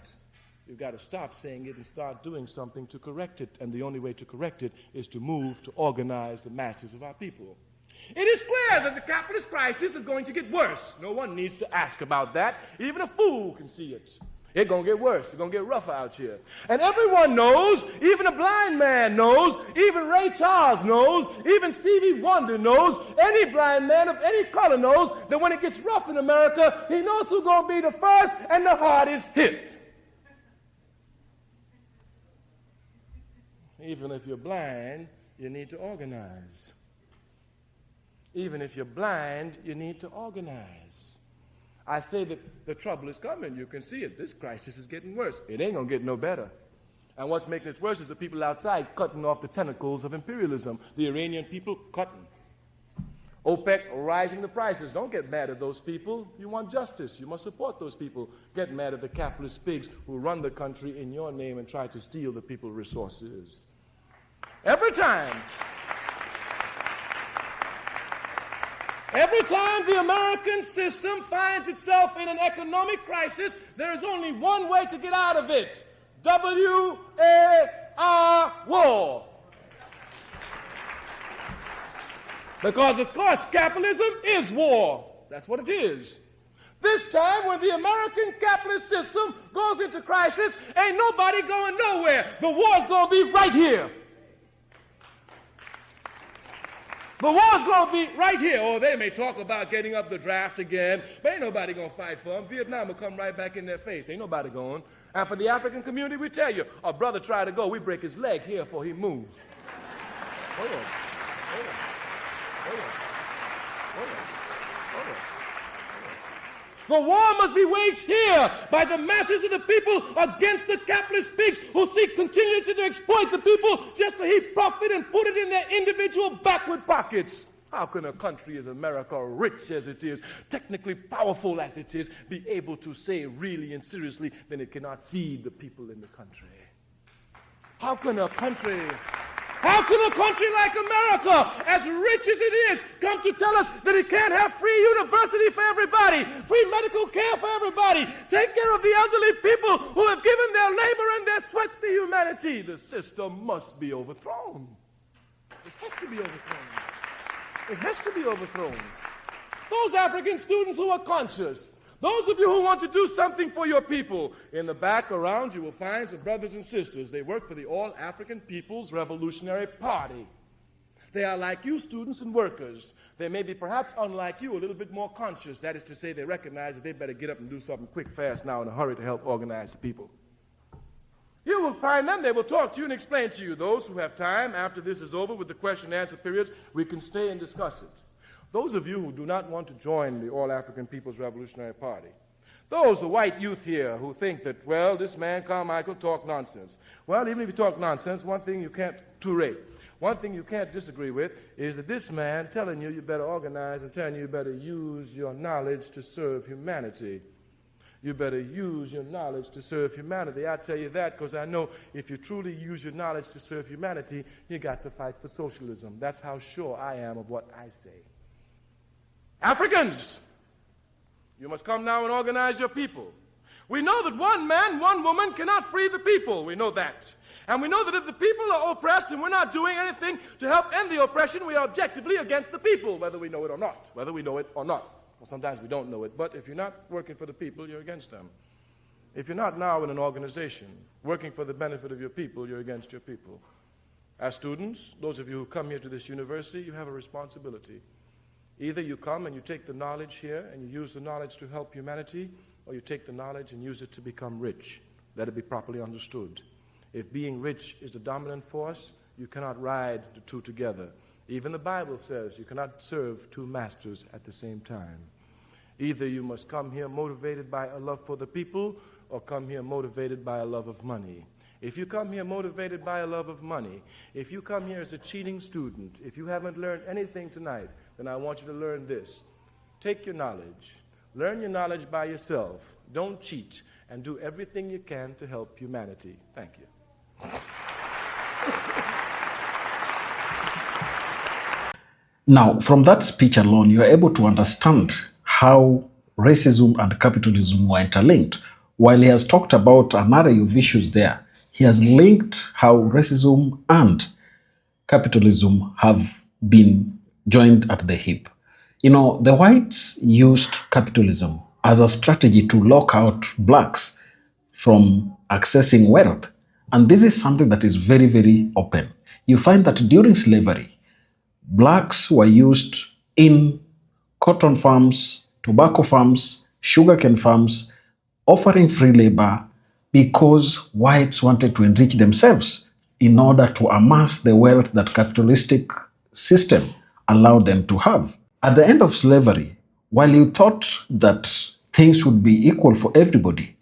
You've got to stop saying it and start doing something to correct it. And the only way to correct it is to move to organize the masses of our people. It is clear that the capitalist crisis is going to get worse. No one needs to ask about that. Even a fool can see it. It's going to get worse. It's going to get rougher out here. And everyone knows, even a blind man knows, even Ray Charles knows, even Stevie Wonder knows, any blind man of any color knows that when it gets rough in America, he knows who's going to be the first and the hardest hit. Even if you're blind, you need to organize. Even if you're blind, you need to organize. I say that the trouble is coming. You can see it. This crisis is getting worse. It ain't going to get no better. And what's making this worse is the people outside cutting off the tentacles of imperialism. The Iranian people cutting. OPEC rising the prices. Don't get mad at those people. You want justice. You must support those people. Get mad at the capitalist pigs who run the country in your name and try to steal the people's resources. Every time the American system finds itself in an economic crisis, there is only one way to get out of it. W-A-R, war. Because, of course, capitalism is war. That's what it is. This time, when the American capitalist system goes into crisis, ain't nobody going nowhere. The war's going to be right here. The war's going to be right here. Or they may talk about getting up the draft again, but ain't nobody going to fight for them. Vietnam will come right back in their face. Ain't nobody going. And for the African community, we tell you, a brother tried to go, we break his leg here before he moves. Oh, yes. Oh, yes. Oh, yes. Oh, yes. Oh, yes. The war must be waged here by the masses of the people against the capitalist pigs who seek continually to exploit the people just to heap profit and put it in their individual backward pockets. How can a country as America, rich as it is, technically powerful as it is, be able to say really and seriously that it cannot feed the people in the country? How can a country How can a country like America, as rich as it is, come to tell us that it can't have free university for everybody, free medical care for everybody, take care of the elderly people who have given their labor and their sweat to humanity? The system must be overthrown. It has to be overthrown. It has to be overthrown. Those African students who are conscious, those of you who want to do something for your people, in the back around you will find some brothers and sisters. They work for the All-African People's Revolutionary Party. They are like you, students and workers. They may be perhaps unlike you, a little bit more conscious. That is to say, they recognize that they better get up and do something quick, fast now in a hurry to help organize the people. You will find them. They will talk to you and explain to you. Those who have time, after this is over with the question and answer periods, we can stay and discuss it. Those of you who do not want to join the All-African People's Revolutionary Party, those, the white youth here who think that, well, this man Carmichael talked nonsense. Well, even if you talk nonsense, one thing you can't tolerate, one thing you can't disagree with is that this man telling you better organize and telling you better use your knowledge to serve humanity. You better use your knowledge to serve humanity. I tell you that because I know if you truly use your knowledge to serve humanity, you got to fight for socialism. That's how sure I am of what I say. Africans, you must come now and organize your people. We know that one man, one woman cannot free the people. We know that. And we know that if the people are oppressed and we're not doing anything to help end the oppression, we are objectively against the people, whether we know it or not. Whether we know it or not. Well, sometimes we don't know it, but if you're not working for the people, you're against them. If you're not now in an organization working for the benefit of your people, you're against your people. As students, those of you who come here to this university, you have a responsibility. Either you come and you take the knowledge here and you use the knowledge to help humanity, or you take the knowledge and use it to become rich. Let it be properly understood. If being rich is the dominant force, you cannot ride the two together. Even the Bible says you cannot serve two masters at the same time. Either you must come here motivated by a love for the people, or come here motivated by a love of money. If you come here motivated by a love of money, if you come here as a cheating student, if you haven't learned anything tonight, then I want you to learn this. Take your knowledge. Learn your knowledge by yourself. Don't cheat, and do everything you can to help humanity. Thank you. Now, from that speech alone, you are able to understand how racism and capitalism were interlinked. While he has talked about an array of issues there, he has linked how racism and capitalism have been joined at the hip. You know, the whites used capitalism as a strategy to lock out blacks from accessing wealth. And this is something that is very, very open. You find that during slavery, blacks were used in cotton farms, tobacco farms, sugarcane farms, offering free labor because whites wanted to enrich themselves in order to amass the wealth that capitalistic system allowed them to have. At the end of slavery, while you thought that things would be equal for everybody,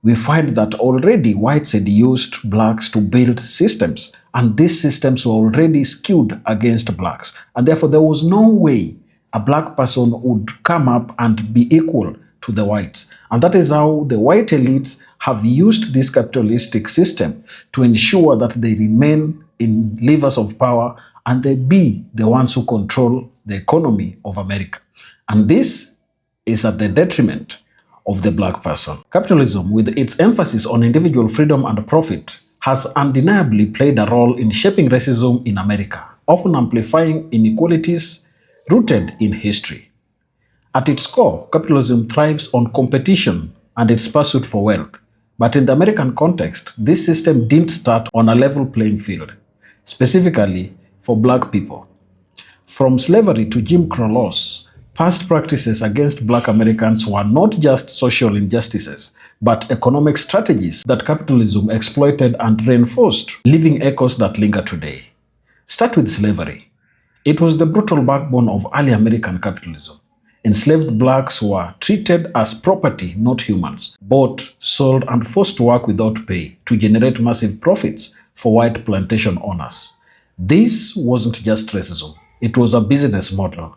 we find that already whites had used blacks to build systems, and these systems were already skewed against blacks. And therefore, there was no way a black person would come up and be equal to the whites. And that is how the white elites have used this capitalistic system to ensure that they remain in levers of power and they be the ones who control the economy of America. And this is at the detriment of the black person. Capitalism, with its emphasis on individual freedom and profit, has undeniably played a role in shaping racism in America, often amplifying inequalities rooted in history. At its core, capitalism thrives on competition and its pursuit for wealth. But in the American context, this system didn't start on a level playing field, specifically for black people. From slavery to Jim Crow laws, past practices against black Americans were not just social injustices, but economic strategies that capitalism exploited and reinforced, leaving echoes that linger today. Start with slavery. It was the brutal backbone of early American capitalism. Enslaved blacks were treated as property, not humans, bought, sold, and forced to work without pay to generate massive profits for white plantation owners. This wasn't just racism, it was a business model.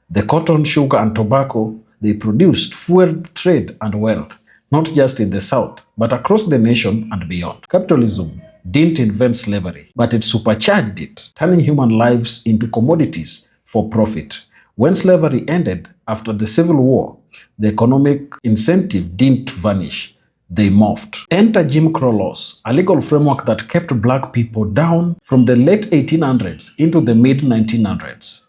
The cotton, sugar, and tobacco they produced fueled trade and wealth, not just in the South, but across the nation and beyond. Capitalism didn't invent slavery, but it supercharged it, turning human lives into commodities for profit. When slavery ended after the Civil War, the economic incentive didn't vanish. They morphed. Enter Jim Crow laws, a legal framework that kept black people down from the late 1800s into the mid 1900s.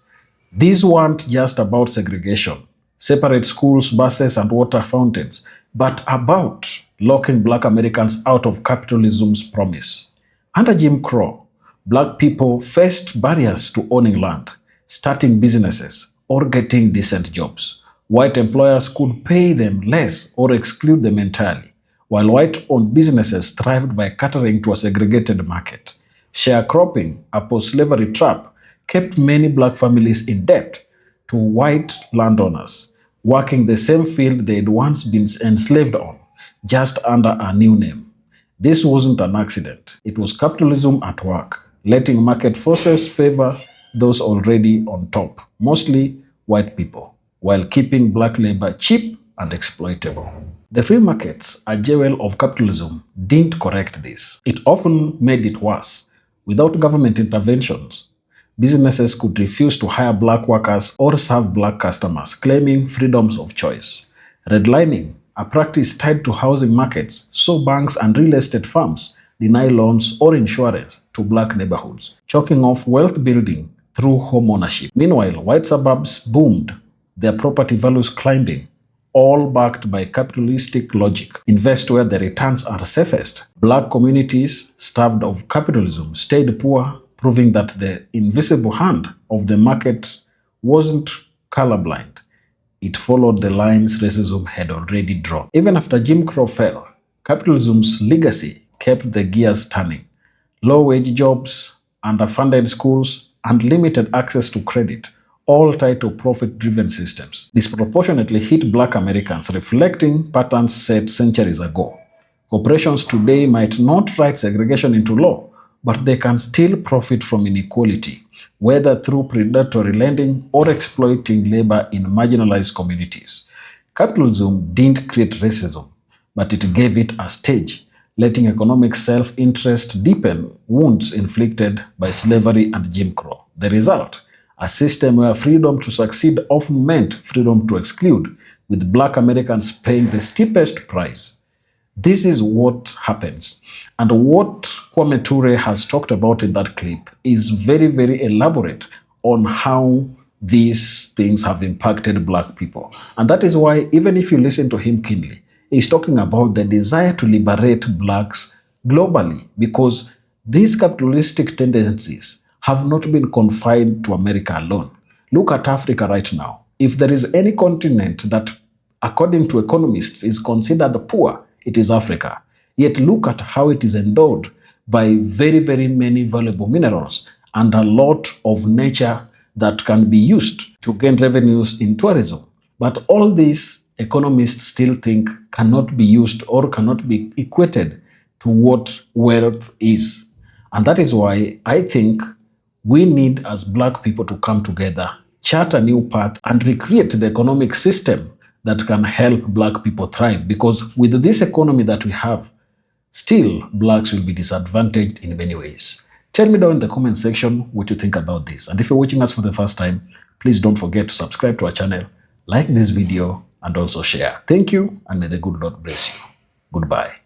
These weren't just about segregation, separate schools, buses, and water fountains, but about locking black Americans out of capitalism's promise. Under Jim Crow, black people faced barriers to owning land, starting businesses, or getting decent jobs. White employers could pay them less or exclude them entirely, while white-owned businesses thrived by catering to a segregated market. Sharecropping, a post-slavery trap, kept many black families in debt to white landowners, working the same field they'd once been enslaved on, just under a new name. This wasn't an accident. It was capitalism at work, letting market forces favor those already on top, mostly white people, while keeping black labor cheap and exploitable. The free markets, a jewel of capitalism, didn't correct this. It often made it worse. Without government interventions, businesses could refuse to hire black workers or serve black customers, claiming freedoms of choice. Redlining, a practice tied to housing markets, saw banks and real estate firms deny loans or insurance to black neighborhoods, choking off wealth building through home ownership. Meanwhile, white suburbs boomed, their property values climbing, all backed by capitalistic logic. Invest where the returns are safest. Black communities, starved of capitalism, stayed poor, proving that the invisible hand of the market wasn't colorblind. It followed the lines racism had already drawn. Even after Jim Crow fell, capitalism's legacy kept the gears turning. Low-wage jobs, underfunded schools, and limited access to credit, all tied to profit-driven systems, disproportionately hit black Americans, reflecting patterns set centuries ago. Corporations today might not write segregation into law, but they can still profit from inequality, whether through predatory lending or exploiting labor in marginalized communities. Capitalism didn't create racism, but it gave it a stage, letting economic self-interest deepen wounds inflicted by slavery and Jim Crow. The result? A system where freedom to succeed often meant freedom to exclude, with black Americans paying the steepest price. This is what happens. And what Kwame Ture has talked about in that clip is very, very elaborate on how these things have impacted black people. And that is why, even if you listen to him keenly, he's talking about the desire to liberate blacks globally, because these capitalistic tendencies have not been confined to America alone. Look at Africa right now. If there is any continent that, according to economists, is considered poor, it is Africa. Yet look at how it is endowed by very, very many valuable minerals and a lot of nature that can be used to gain revenues in tourism. But all these economists still think cannot be used or cannot be equated to what wealth is. And that is why I think we need, as black people, to come together, chart a new path, and recreate the economic system that can help black people thrive. Because with this economy that we have, still blacks will be disadvantaged in many ways. Tell me down in the comment section what you think about this. And if you're watching us for the first time, please don't forget to subscribe to our channel, like this video, and also share. Thank you, and may the good Lord bless you. Goodbye.